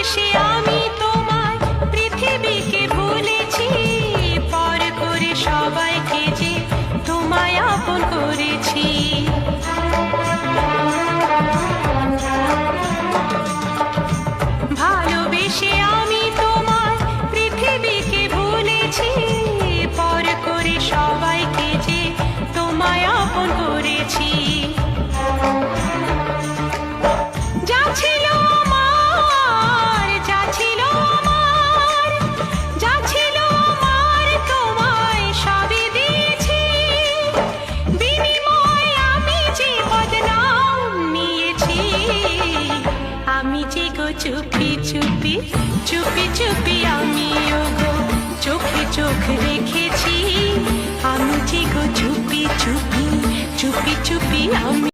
ভালোবেসে আমি তোমায় পৃথিবীকে ভুলেছি, পর করে সবাইকে যে তোমায় আপন করেছি। ভালোবেসে আমি তোমায় পৃথিবীকে ভুলেছি, পর করে সবাইকে যে তোমায় আপন করেছি। যা ছিল আমার, যা ছিল আমার, যা ছিল আমার তোমায় সবই দিয়েছি। বিনিময়ে আমি যে বদনাম নিয়েছি, আমি যে গো চুপি চুপি চুপি চুপি আমি গো চোখে চোখ রেখেছি। আমি যে গো চুপি চুপি চুপি চুপি আমি